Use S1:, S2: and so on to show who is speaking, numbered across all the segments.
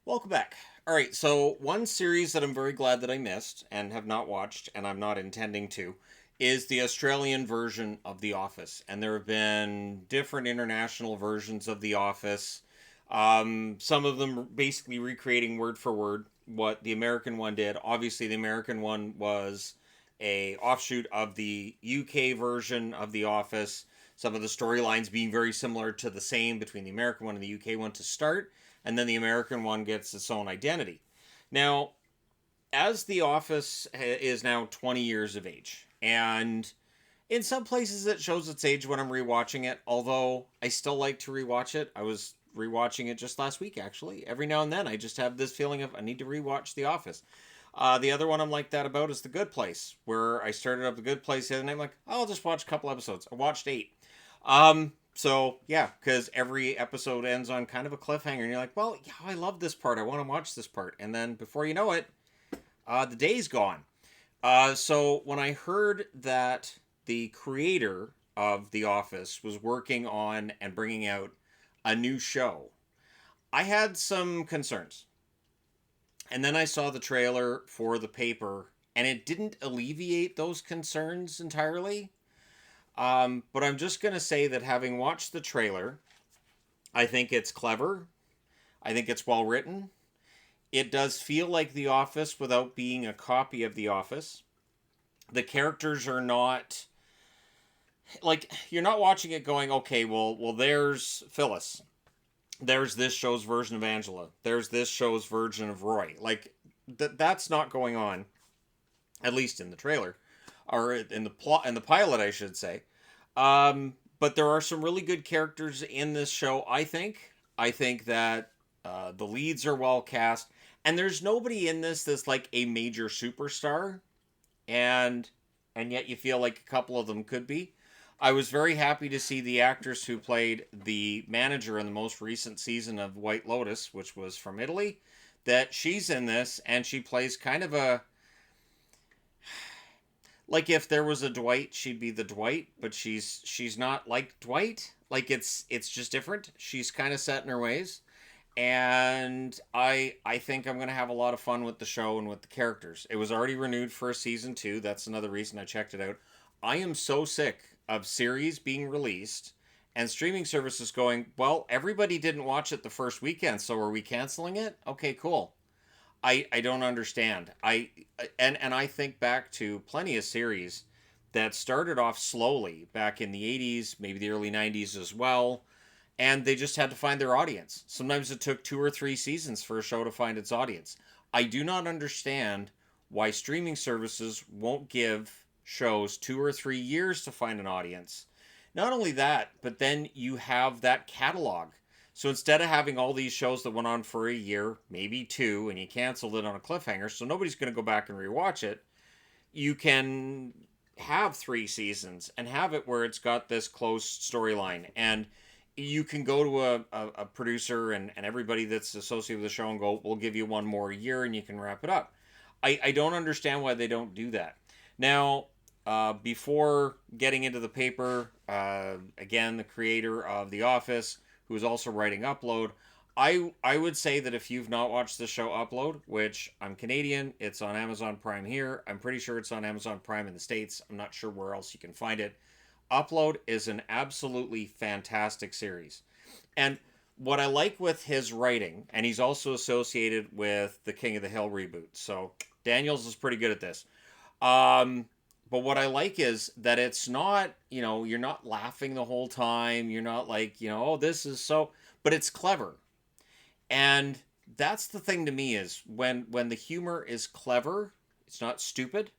S1: Welcome back. All right, so one series that I'm very glad that I missed and have not watched, and I'm not intending to, is the Australian version of The Office. And there have been different international versions of The Office. Some of them basically recreating word for word what the American one did. Obviously, the American one was a offshoot of the UK version of The Office. Some of the storylines being very similar to the same between the American one and the UK one to start, and then the American one gets its own identity. Now, as The Office is now 20 years of age, and in some places it shows its age when I'm rewatching it, although I still like to rewatch it. I was rewatching it just last week, actually. Every now and then I just have this feeling of I need to rewatch The Office. The other one I'm like that about is The Good Place, where I started up The Good Place the other night. I'm like, oh, I'll just watch a couple episodes. I watched 8. So yeah, because every episode ends on kind of a cliffhanger, and you're like, well, yeah, I love this part. I want to watch this part, and then before you know it, the day's gone. So when I heard that the creator of The Office was working on and bringing out a new show, I had some concerns. And then I saw the trailer for the paper, and it didn't alleviate those concerns entirely. But I'm just going to say that having watched the trailer, I think it's clever. I think it's well written. It does feel like The Office without being a copy of The Office. The characters are not like you're not watching it going, okay, well, there's Phyllis, there's this show's version of Angela, there's this show's version of Roy. Like that's not going on, at least in the trailer, or in the plot, in the pilot, I should say. But there are some really good characters in this show. I think that the leads are well cast, and there's nobody in this that's like a major superstar, and and yet you feel like a couple of them could be. I was very happy to see the actress who played the manager in the most recent season of White Lotus, which was from Italy, that she's in this and she plays kind of a like if there was a Dwight, she'd be the Dwight, but she's not like Dwight. Like it's just different. She's kind of set in her ways, and I think I'm gonna have a lot of fun with the show and with the characters. It was already renewed for a season 2. That's another reason I checked it out. I am so sick of series being released and streaming services going, well, everybody didn't watch it the first weekend, so are we canceling it? Okay, cool. I don't understand. And I think back to plenty of series that started off slowly back in the 80s, maybe the early 90s as well, and they just had to find their audience. Sometimes it took 2 or 3 seasons for a show to find its audience. I do not understand why streaming services won't give shows 2 or 3 years to find an audience. Not only that, but then you have that catalog. So instead of having all these shows that went on for a year, maybe 2, and you canceled it on a cliffhanger, so nobody's going to go back and rewatch it, you can have 3 seasons and have it where it's got this close storyline. And you can go to a producer and everybody that's associated with the show and go, we'll give you one more year and you can wrap it up. I don't understand why they don't do that. Now, before getting into the paper, again, the creator of The Office, who is also writing Upload, I would say that if you've not watched the show Upload, which I'm Canadian, it's on Amazon Prime here. I'm pretty sure it's on Amazon Prime in the States. I'm not sure where else you can find it. Upload is an absolutely fantastic series. And what I like with his writing, and he's also associated with the King of the Hill reboot. So Daniels is pretty good at this. Um, but what I like is that it's not, you're not laughing the whole time. You're not like, oh, this is so, but it's clever. And that's the thing to me is when the humor is clever, it's not stupid.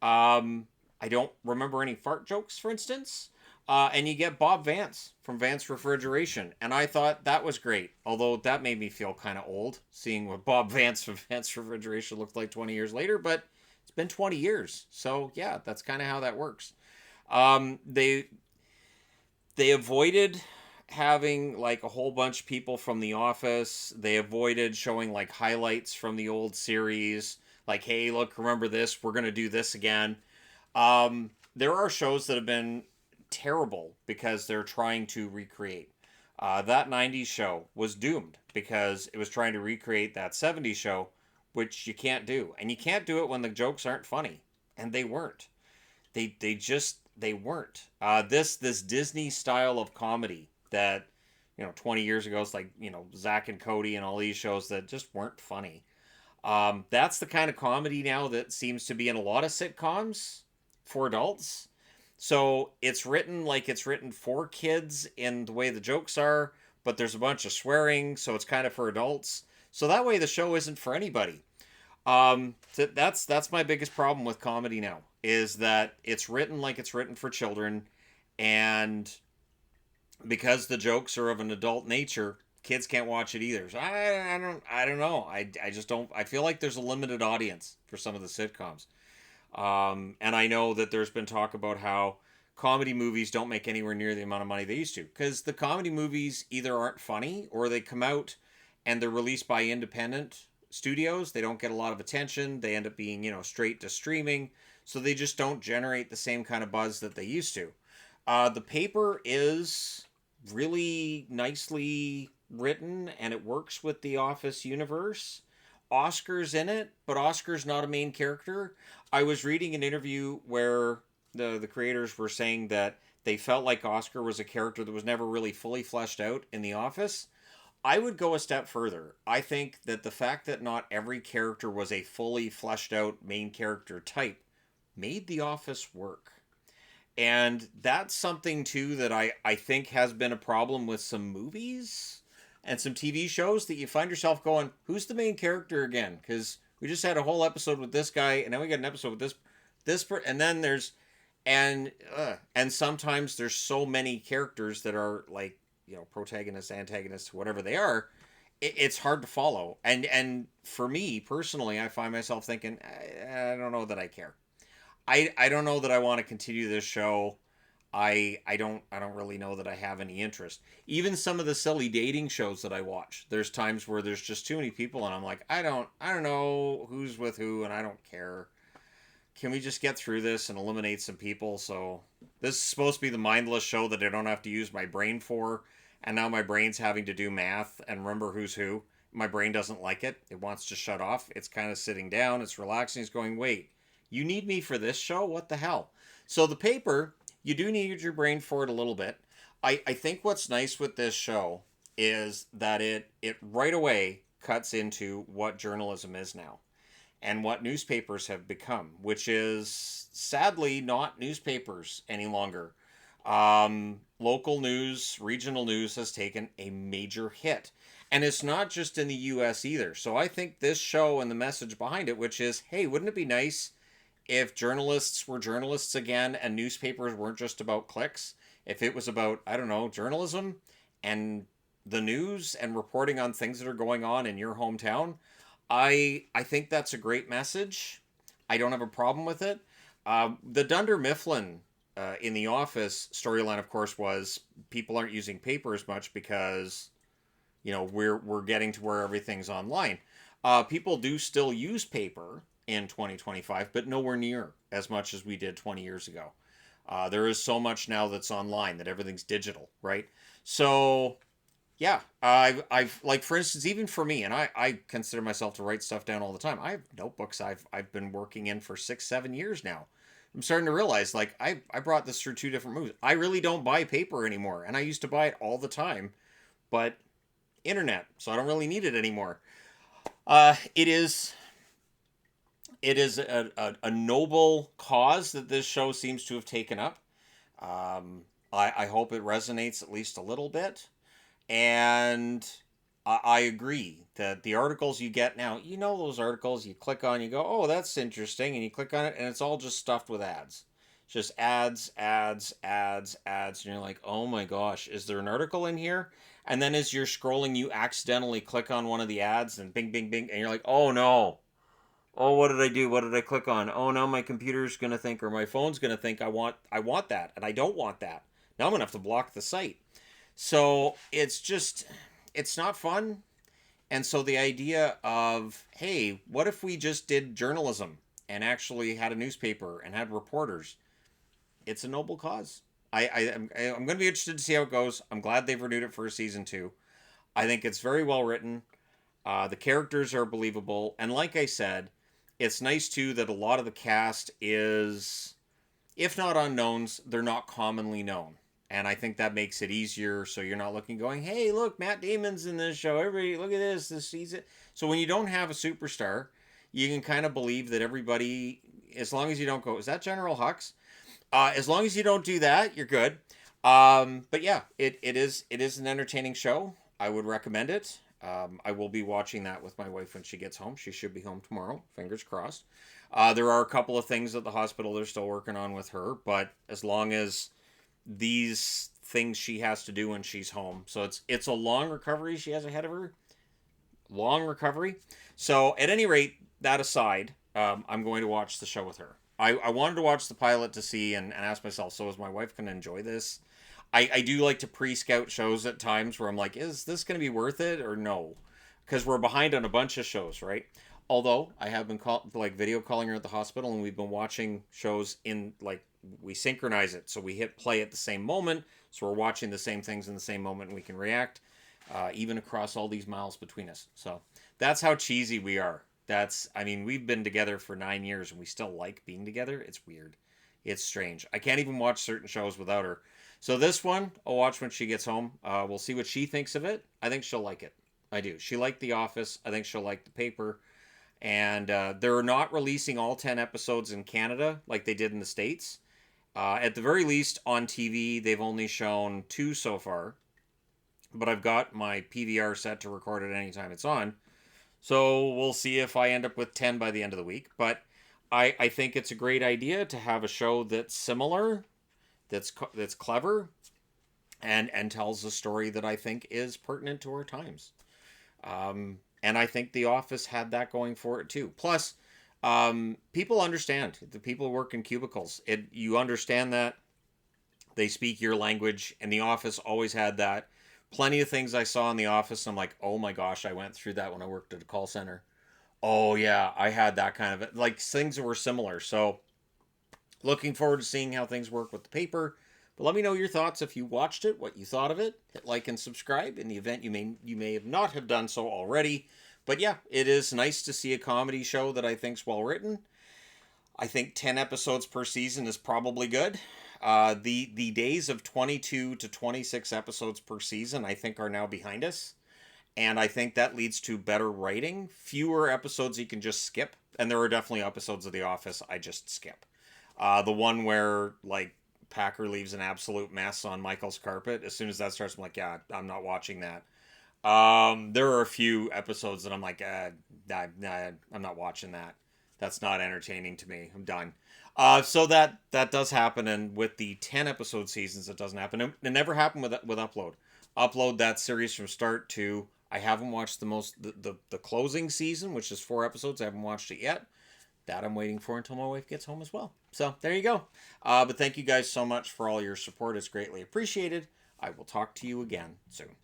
S1: I don't remember any fart jokes, for instance. And you get Bob Vance from Vance Refrigeration, and I thought that was great. Although that made me feel kind of old, seeing what Bob Vance from Vance Refrigeration looked like 20 years later. But it's been 20 years, so yeah, that's kind of how that works. They avoided having like a whole bunch of people from The Office. They avoided showing like highlights from the old series, like, hey, look, remember this? We're gonna do this again. There are shows that have been terrible because they're trying to recreate. That 90s show was doomed because it was trying to recreate that 70s show, which you can't do. And you can't do it when the jokes aren't funny. And they weren't. They weren't. This Disney style of comedy that 20 years ago, it's like Zach and Cody and all these shows that just weren't funny. That's the kind of comedy now that seems to be in a lot of sitcoms for adults. So it's written like it's written for kids in the way the jokes are, but there's a bunch of swearing, so it's kind of for adults. So that way the show isn't for anybody. That's my biggest problem with comedy now is that it's written like it's written for children, and because the jokes are of an adult nature, kids can't watch it either. So I don't know. I just don't. I feel like there's a limited audience for some of the sitcoms. And I know that there's been talk about how comedy movies don't make anywhere near the amount of money they used to because the comedy movies either aren't funny or they come out and they're released by independent studios. They don't get a lot of attention. They end up being straight to streaming, so they just don't generate the same kind of buzz that they used to. The paper is really nicely written and it works with the Office universe. Oscar's in it, but Oscar's not a main character. I was reading an interview where the creators were saying that they felt like Oscar was a character that was never really fully fleshed out in The Office. I would go a step further. I think that the fact that not every character was a fully fleshed out main character type made The Office work. And that's something too that I think has been a problem with some movies and some TV shows that you find yourself going, who's the main character again? Because we just had a whole episode with this guy, and then we got an episode with and then there's and sometimes there's so many characters that are like protagonists, antagonists, whatever they are. It's hard to follow, and for me personally, I find myself thinking, I don't know that I care. I don't know that I want to continue this show. I don't really know that I have any interest. Even some of the silly dating shows that I watch, there's times where there's just too many people and I'm like, I don't know who's with who and I don't care. Can we just get through this and eliminate some people? So this is supposed to be the mindless show that I don't have to use my brain for, and now my brain's having to do math and remember who's who. My brain doesn't like it. It wants to shut off. It's kind of sitting down, it's relaxing, it's going, wait, you need me for this show? What the hell? So the paper, you do need your brain for it a little bit. I think what's nice with this show is that it right away cuts into what journalism is now and what newspapers have become, which is sadly not newspapers any longer. Local news, regional news has taken a major hit. And it's not just in the US either. So I think this show and the message behind it, which is, hey, wouldn't it be nice if journalists were journalists again and newspapers weren't just about clicks? If it was about, I don't know, journalism and the news and reporting on things that are going on in your hometown, I think that's a great message. I don't have a problem with it. The Dunder Mifflin in The Office storyline, of course, was people aren't using paper as much because we're getting to where everything's online. People do still use paper in 2025, but nowhere near as much as we did 20 years ago. There is so much now that's online that everything's digital, right? So yeah, I've like for instance, even for me, and I consider myself to write stuff down all the time. I have notebooks I've been working in for 6 7 years now. I'm starting to realize like I brought this through two different moves. I really don't buy paper anymore, and I used to buy it all the time, but internet, so I don't really need it anymore. It is a noble cause that this show seems to have taken up. I hope it resonates at least a little bit. And I agree that the articles you get now, those articles you click on, you go, oh, that's interesting. And you click on it, and it's all just stuffed with ads. Just ads, ads, ads, ads. And you're like, oh my gosh, is there an article in here? And then as you're scrolling, you accidentally click on one of the ads and bing, bing, bing. And you're like, oh no. Oh, what did I do? What did I click on? Oh, now my computer's going to think or my phone's going to think I want that. And I don't want that. Now I'm going to have to block the site. So it's not fun. And so the idea of, hey, what if we just did journalism and actually had a newspaper and had reporters? It's a noble cause. I'm going to be interested to see how it goes. I'm glad they've renewed it for a season 2. I think it's very well written. The characters are believable, and like I said, it's nice too that a lot of the cast is, if not unknowns, they're not commonly known. And I think that makes it easier, so you're not looking going, hey, look, Matt Damon's in this show. Everybody, look at this season. So when you don't have a superstar, you can kind of believe that everybody, as long as you don't go, is that General Hux? As long as you don't do that, you're good. But yeah, it is an entertaining show. I would recommend it. I will be watching that with my wife when she gets home. She should be home tomorrow. Fingers crossed. There are a couple of things at the hospital they're still working on with her, but as long as these things she has to do when she's home, so it's a long recovery she has ahead of her. Long recovery. So at any rate, that aside, I'm going to watch the show with her. I wanted to watch the pilot to see and ask myself, so is my wife going to enjoy this? I do like to pre-scout shows at times where I'm like, is this going to be worth it or no? Because we're behind on a bunch of shows, right? Although I have been video calling her at the hospital, and we've been watching shows in we synchronize it, so we hit play at the same moment, so we're watching the same things in the same moment, and we can react, even across all these miles between us. So that's how cheesy we are. We've been together for 9 years, and we still like being together. It's weird. It's strange. I can't even watch certain shows without her. So this one, I'll watch when she gets home. We'll see what she thinks of it. I think she'll like it. I do. She liked The Office. I think she'll like The Paper. And they're not releasing all 10 episodes in Canada like they did in the States. At the very least, on TV, they've only shown 2 so far. But I've got my PVR set to record it anytime it's on. So we'll see if I end up with 10 by the end of the week. But I think it's a great idea to have a show that's similar, that's clever, and tells a story that I think is pertinent to our times. And I think The Office had that going for it too. Plus, people understand. The people who work in cubicles. You understand that they speak your language, and The Office always had that. Plenty of things I saw in The Office, I'm like, oh my gosh, I went through that when I worked at a call center. Oh yeah, I had that kind of things that were similar. So looking forward to seeing how things work with The Paper. But let me know your thoughts if you watched it, what you thought of it. Hit like and subscribe in the event you may have not have done so already. But yeah, it is nice to see a comedy show that I think's well written. I think 10 episodes per season is probably good. The days of 22 to 26 episodes per season I think are now behind us. And I think that leads to better writing, fewer episodes you can just skip. And there are definitely episodes of The Office I just skip. The one where Packer leaves an absolute mess on Michael's carpet. As soon as that starts, I'm like, yeah, I'm not watching that. There are a few episodes that I'm like, I'm not watching that. That's not entertaining to me. I'm done. So that does happen, and with the 10 episode seasons, it doesn't happen. It never happened with Upload. Upload that series from start to. I haven't watched the closing season, which is 4 episodes. I haven't watched it yet. That I'm waiting for until my wife gets home as well. So there you go. But thank you guys so much for all your support. It's greatly appreciated. I will talk to you again soon.